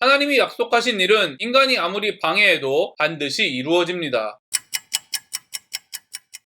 하나님이 약속하신 일은 인간이 아무리 방해해도 반드시 이루어집니다.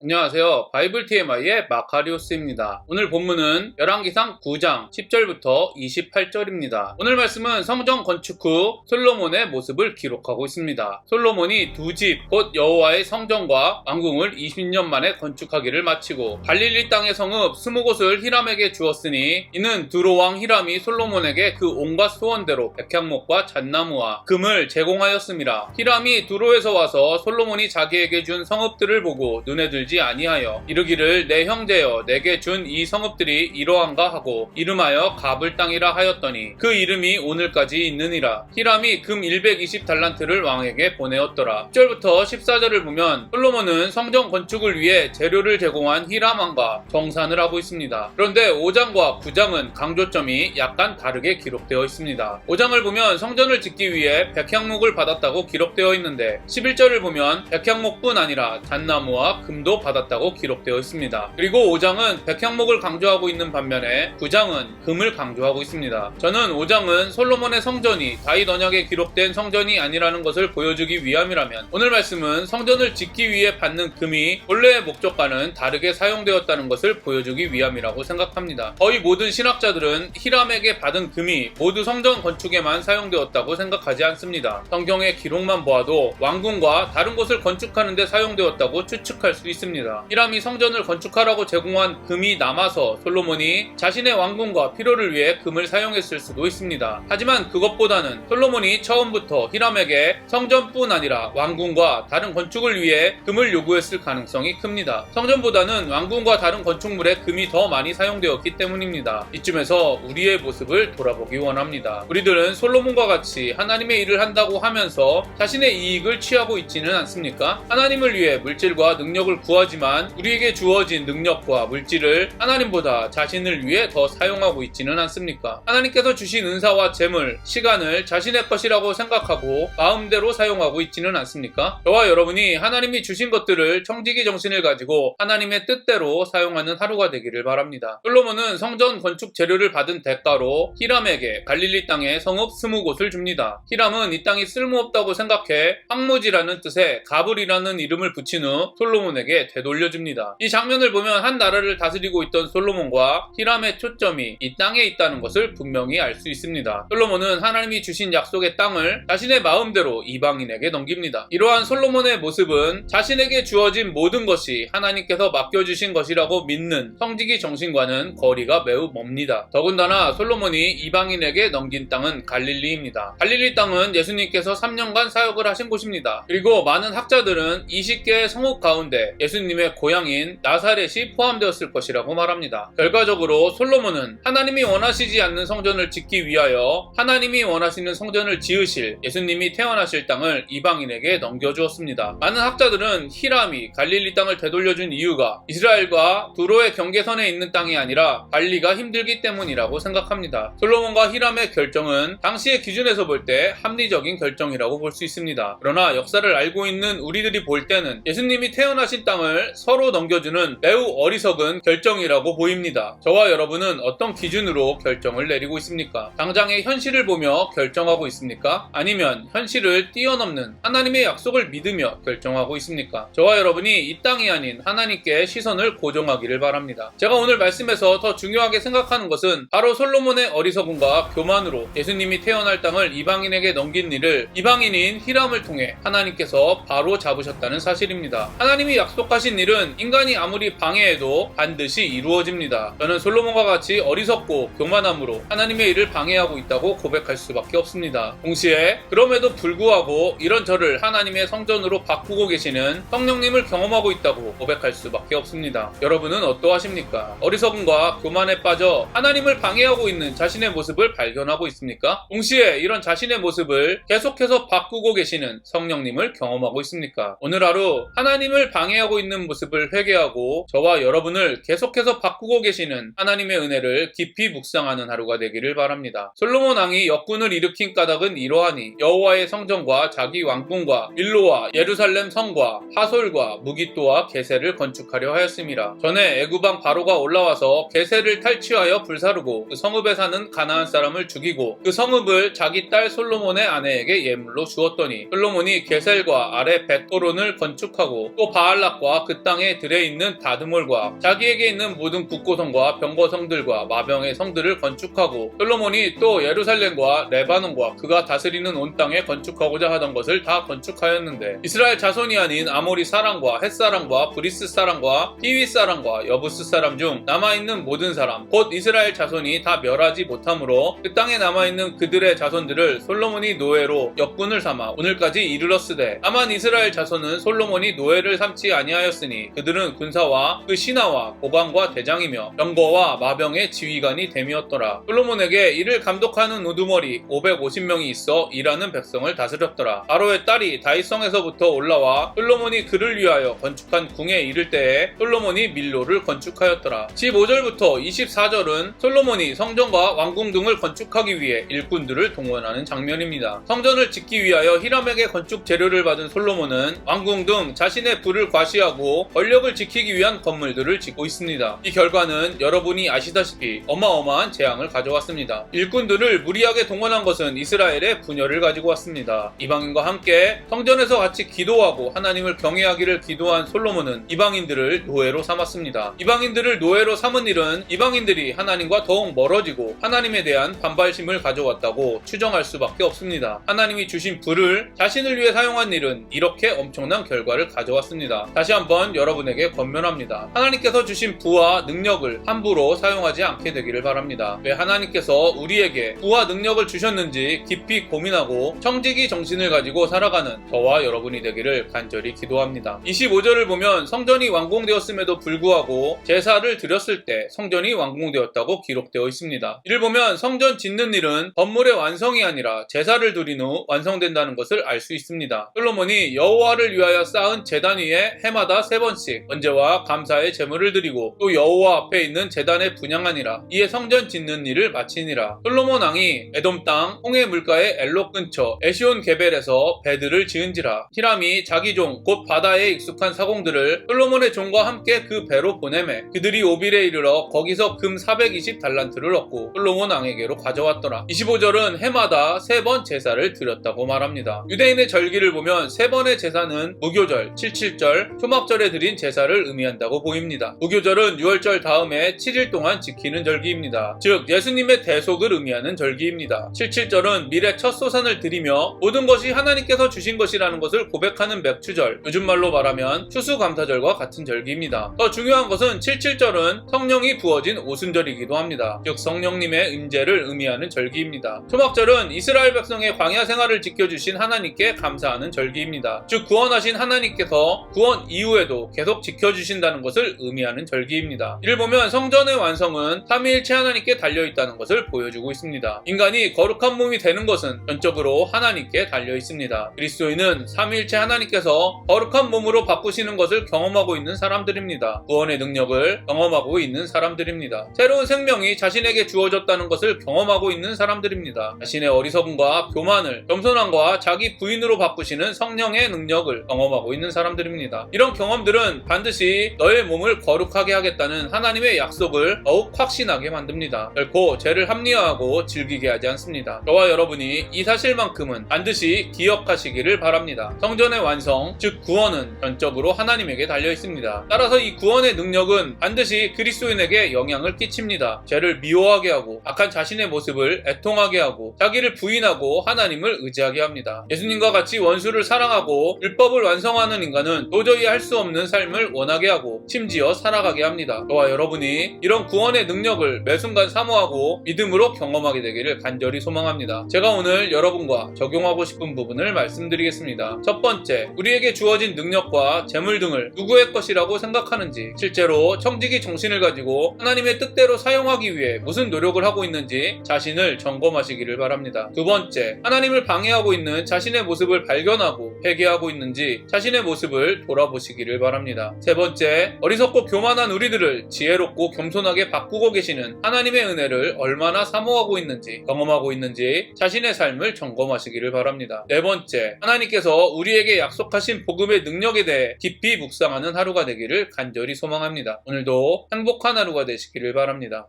안녕하세요. 바이블 TMI의 마카리오스입니다. 오늘 본문은 열왕기상 9장 10절부터 28절입니다. 오늘 말씀은 성전 건축 후 솔로몬의 모습을 기록하고 있습니다. 솔로몬이 두 집, 곧 여호와의 성전과 왕궁을 20년 만에 건축하기를 마치고 갈릴리 땅의 성읍 20곳을 히람에게 주었으니 이는 두로왕 히람이 솔로몬에게 그 온갖 소원대로 백향목과 잣나무와 금을 제공하였습니다. 히람이 두로에서 와서 솔로몬이 자기에게 준 성읍들을 보고 눈에 들지 아니하여 이르기를 내 형제여 내게 준 이 성읍들이 이러한가 하고 이름하여 가불 땅이라 하였더니 그 이름이 오늘까지 있느니라. 히람이 금 120달란트를 왕에게 보내었더라. 10절부터 14절을 보면 솔로몬은 성전 건축을 위해 재료를 제공한 히람 왕과 정산을 하고 있습니다. 그런데 5장과 9장은 강조점이 약간 다르게 기록되어 있습니다. 5장을 보면 성전을 짓기 위해 백향목을 받았다고 기록되어 있는데 11절을 보면 백향목뿐 아니라 잣나무와 금도 받았다고 기록되어 있습니다. 그리고 5장은 백향목을 강조하고 있는 반면에 9장은 금을 강조하고 있습니다. 저는 5장은 솔로몬의 성전이 다윗 언약에 기록된 성전이 아니라는 것을 보여주기 위함이라면 오늘 말씀은 성전을 짓기 위해 받는 금이 본래의 목적과는 다르게 사용되었다는 것을 보여주기 위함이라고 생각합니다. 거의 모든 신학자들은 히람에게 받은 금이 모두 성전 건축에만 사용되었다고 생각하지 않습니다. 성경의 기록만 보아도 왕궁과 다른 곳을 건축하는 데 사용되었다고 추측할 수 있습니다. 히람이 성전을 건축하라고 제공한 금이 남아서 솔로몬이 자신의 왕궁과 필요를 위해 금을 사용했을 수도 있습니다. 하지만 그것보다는 솔로몬이 처음부터 히람에게 성전뿐 아니라 왕궁과 다른 건축을 위해 금을 요구했을 가능성이 큽니다. 성전보다는 왕궁과 다른 건축물에 금이 더 많이 사용되었기 때문입니다. 이쯤에서 우리의 모습을 돌아보기 원합니다. 우리들은 솔로몬과 같이 하나님의 일을 한다고 하면서 자신의 이익을 취하고 있지는 않습니까? 하나님을 위해 물질과 능력을 구하지만 우리에게 주어진 능력과 물질을 하나님보다 자신을 위해 더 사용하고 있지는 않습니까? 하나님께서 주신 은사와 재물, 시간을 자신의 것이라고 생각하고 마음대로 사용하고 있지는 않습니까? 저와 여러분이 하나님이 주신 것들을 청지기 정신을 가지고 하나님의 뜻대로 사용하는 하루가 되기를 바랍니다. 솔로몬은 성전 건축 재료를 받은 대가로 히람에게 갈릴리 땅에 성읍 20곳을 줍니다. 히람은 이 땅이 쓸모없다고 생각해 황무지라는 뜻의 가불이라는 이름을 붙인 후 솔로몬에게 되돌려줍니다. 이 장면을 보면 한 나라를 다스리고 있던 솔로몬과 히람의 초점이 이 땅에 있다는 것을 분명히 알 수 있습니다. 솔로몬은 하나님이 주신 약속의 땅을 자신의 마음대로 이방인에게 넘깁니다. 이러한 솔로몬의 모습은 자신에게 주어진 모든 것이 하나님께서 맡겨주신 것이라고 믿는 성지기 정신과는 거리가 매우 멉니다. 더군다나 솔로몬이 이방인에게 넘긴 땅은 갈릴리입니다. 갈릴리 땅은 예수님께서 3년간 사역을 하신 곳입니다. 그리고 많은 학자들은 20개의 성읍 가운데 예수님의 고향인 나사렛이 포함되었을 것이라고 말합니다. 결과적으로 솔로몬은 하나님이 원하시지 않는 성전을 짓기 위하여 하나님이 원하시는 성전을 지으실 예수님이 태어나실 땅을 이방인에게 넘겨주었습니다. 많은 학자들은 히람이 갈릴리 땅을 되돌려준 이유가 이스라엘과 두로의 경계선에 있는 땅이 아니라 관리가 힘들기 때문이라고 생각합니다. 솔로몬과 히람의 결정은 당시의 기준에서 볼 때 합리적인 결정이라고 볼 수 있습니다. 그러나 역사를 알고 있는 우리들이 볼 때는 예수님이 태어나신 땅을 서로 넘겨주는 매우 어리석은 결정이라고 보입니다. 저와 여러분은 어떤 기준으로 결정을 내리고 있습니까? 당장의 현실을 보며 결정하고 있습니까? 아니면 현실을 뛰어넘는 하나님의 약속을 믿으며 결정하고 있습니까? 저와 여러분이 이 땅이 아닌 하나님께 시선을 고정하기를 바랍니다. 제가 오늘 말씀에서 더 중요하게 생각하는 것은 바로 솔로몬의 어리석음과 교만으로 예수님이 태어날 땅을 이방인에게 넘긴 일을 이방인인 히람을 통해 하나님께서 바로 잡으셨다는 사실입니다. 하나님이 약속하신 일은 인간이 아무리 방해해도 반드시 이루어집니다. 저는 솔로몬과 같이 어리석고 교만함으로 하나님의 일을 방해하고 있다고 고백할 수밖에 없습니다. 동시에 그럼에도 불구하고 이런 저를 하나님의 성전으로 바꾸고 계시는 성령님을 경험하고 있다고 고백할 수밖에 없습니다. 여러분은 어떠하십니까? 어리석음과 교만에 빠져 하나님을 방해하고 있는 자신의 모습을 발견하고 있습니까? 동시에 이런 자신의 모습을 계속해서 바꾸고 계시는 성령님을 경험하고 있습니까? 오늘 하루 하나님을 방해하고 있는 모습을 회개하고 저와 여러분을 계속해서 바꾸고 계시는 하나님의 은혜를 깊이 묵상하는 하루가 되기를 바랍니다. 솔로몬 왕이 역군을 일으킨 까닭은 이러하니 여호와의 성전과 자기 왕궁과 밀로와 예루살렘 성과 하솔과 무깃도와 게셀을 건축하려 하였음이라. 전에 애굽왕 바로가 올라와서 게셀을 탈취하여 불사르고 그 성읍에 사는 가나안 사람을 죽이고 그 성읍을 자기 딸 솔로몬의 아내에게 예물로 주었더니 솔로몬이 게셀과 아래 벳호론을 건축하고 또 바알락과 그 땅에 들에 있는 다드몰과 자기에게 있는 모든 국고성과 병거성들과 마병의 성들을 건축하고 솔로몬이 또 예루살렘과 레바논과 그가 다스리는 온 땅에 건축하고자 하던 것을 다 건축하였는데 이스라엘 자손이 아닌 아모리 사람과 헷 사람과 브리스 사람과 히위 사람과 여부스 사람 중 남아있는 모든 사람 곧 이스라엘 자손이 다 멸하지 못하므로 그 땅에 남아있는 그들의 자손들을 솔로몬이 노예로 역군을 삼아 오늘까지 이르렀으되 다만 이스라엘 자손은 솔로몬이 노예를 삼지 아니하였으니 그들은 군사와 그 신하와 고관과 대장이며 병거와 마병의 지휘관이 됨이었더라. 솔로몬에게 이를 감독하는 우두머리 550명이 있어 일하는 백성을 다스렸더라. 바로의 딸이 다윗성에서부터 올라와 솔로몬이 그를 위하여 건축한 궁에 이를 때에 솔로몬이 밀로를 건축하였더라. 15절부터 24절은 솔로몬이 성전과 왕궁 등을 건축하기 위해 일꾼들을 동원하는 장면입니다. 성전을 짓기 위하여 히람에게 건축 재료를 받은 솔로몬은 왕궁 등 자신의 부를 과시하고 권력을 지키기 위한 건물들을 짓고 있습니다. 이 결과는 여러분이 아시다시피 어마어마한 재앙을 가져왔습니다. 일꾼들을 무리하게 동원한 것은 이스라엘의 분열을 가지고 왔습니다. 이방인과 함께 성전에서 같이 기도하고 하나님을 경외하기를 기도한 솔로몬은 이방인들을 노예로 삼았습니다. 이방인들을 노예로 삼은 일은 이방인들이 하나님과 더욱 멀어지고 하나님에 대한 반발심을 가져왔다고 추정할 수밖에 없습니다. 하나님이 주신 불을 자신을 위해 사용한 일은 이렇게 엄청난 결과를 가져왔습니다. 다시 한번 여러분에게 권면합니다. 하나님께서 주신 부와 능력을 함부로 사용하지 않게 되기를 바랍니다. 왜 하나님께서 우리에게 부와 능력을 주셨는지 깊이 고민하고 청지기 정신을 가지고 살아가는 저와 여러분이 되기를 간절히 기도합니다. 25절을 보면 성전이 완공되었음에도 불구하고 제사를 드렸을 때 성전이 완공되었다고 기록되어 있습니다. 이를 보면 성전 짓는 일은 건물의 완성이 아니라 제사를 드린 후 완성된다는 것을 알 수 있습니다. 솔로몬이 여호와를 위하여 쌓은 제단 위에 해마다 3번씩 번제와 감사의 제물을 드리고 또 여호와 앞에 있는 제단에 분향하니라. 이에 성전 짓는 일을 마치니라. 솔로몬 왕이 에돔 땅 홍해 물가의 엘로 근처 에시온 게벨에서 배들을 지은지라. 히람이 자기 종 곧 바다에 익숙한 사공들을 솔로몬의 종과 함께 그 배로 보내매 그들이 오빌에 이르러 거기서 금 420달란트를 얻고 솔로몬 왕에게로 가져왔더라. 25절은 해마다 3번 제사를 드렸다고 말합니다. 유대인의 절기를 보면 3번의 제사는 무교절, 77절, 초막절에 드린 제사를 의미한다고 보입니다. 무교절은 6월절 다음에 7일 동안 지키는 절기입니다. 즉 예수님의 대속을 의미하는 절기입니다. 77절은 미래 첫 소산을 드리며 모든 것이 하나님께서 주신 것이라는 것을 고백하는 맥추절, 요즘 말로 말하면 추수감사절과 같은 절기입니다. 더 중요한 것은 77절은 성령이 부어진 오순절이기도 합니다. 즉 성령님의 임재를 의미하는 절기입니다. 초막절은 이스라엘 백성의 광야 생활을 지켜주신 하나님께 감사하는 절기입니다. 즉 구원하신 하나님께서 구원 이후에도 계속 지켜주신다는 것을 의미하는 절기입니다. 이를 보면 성전의 완성은 삼위일체 하나님께 달려있다는 것을 보여주고 있습니다. 인간이 거룩한 몸이 되는 것은 전적으로 하나님께 달려있습니다. 그리스도인은 삼위일체 하나님께서 거룩한 몸으로 바꾸시는 것을 경험하고 있는 사람들입니다. 구원의 능력을 경험하고 있는 사람들입니다. 새로운 생명이 자신에게 주어졌다는 것을 경험하고 있는 사람들입니다. 자신의 어리석음과 교만을 겸손함과 자기 부인으로 바꾸시는 성령의 능력을 경험하고 있는 사람들입니다. 이런 경험들은 반드시 너의 몸을 거룩하게 하겠다는 하나님의 약속을 더욱 확신하게 만듭니다. 결코 죄를 합리화하고 즐기게 하지 않습니다. 저와 여러분이 이 사실만큼은 반드시 기억하시기를 바랍니다. 성전의 완성, 즉 구원은 전적으로 하나님에게 달려 있습니다. 따라서 이 구원의 능력은 반드시 그리스도인에게 영향을 끼칩니다. 죄를 미워하게 하고 악한 자신의 모습을 애통하게 하고 자기를 부인하고 하나님을 의지하게 합니다. 예수님과 같이 원수를 사랑하고 율법을 완성하는 인간은 도저히 할 수 없는 삶을 원하게 하고 심지어 살아가게 합니다. 저와 여러분이 이런 구원의 능력을 매순간 사모하고 믿음으로 경험하게 되기를 간절히 소망합니다. 제가 오늘 여러분과 적용하고 싶은 부분을 말씀드리겠습니다. 첫 번째, 우리에게 주어진 능력과 재물 등을 누구의 것이라고 생각하는지, 실제로 청지기 정신을 가지고 하나님의 뜻대로 사용하기 위해 무슨 노력을 하고 있는지 자신을 점검하시기를 바랍니다. 두 번째, 하나님을 방해하고 있는 자신의 모습을 발견하고 회개하고 있는지 자신의 모습을 돌아보시기 보시기를 바랍니다. 세 번째, 어리석고 교만한 우리들을 지혜롭고 겸손하게 바꾸고 계시는 하나님의 은혜를 얼마나 사모하고 있는지, 경험하고 있는지 자신의 삶을 점검하시기를 바랍니다. 네 번째, 하나님께서 우리에게 약속하신 복음의 능력에 대해 깊이 묵상하는 하루가 되기를 간절히 소망합니다. 오늘도 행복한 하루가 되시기를 바랍니다.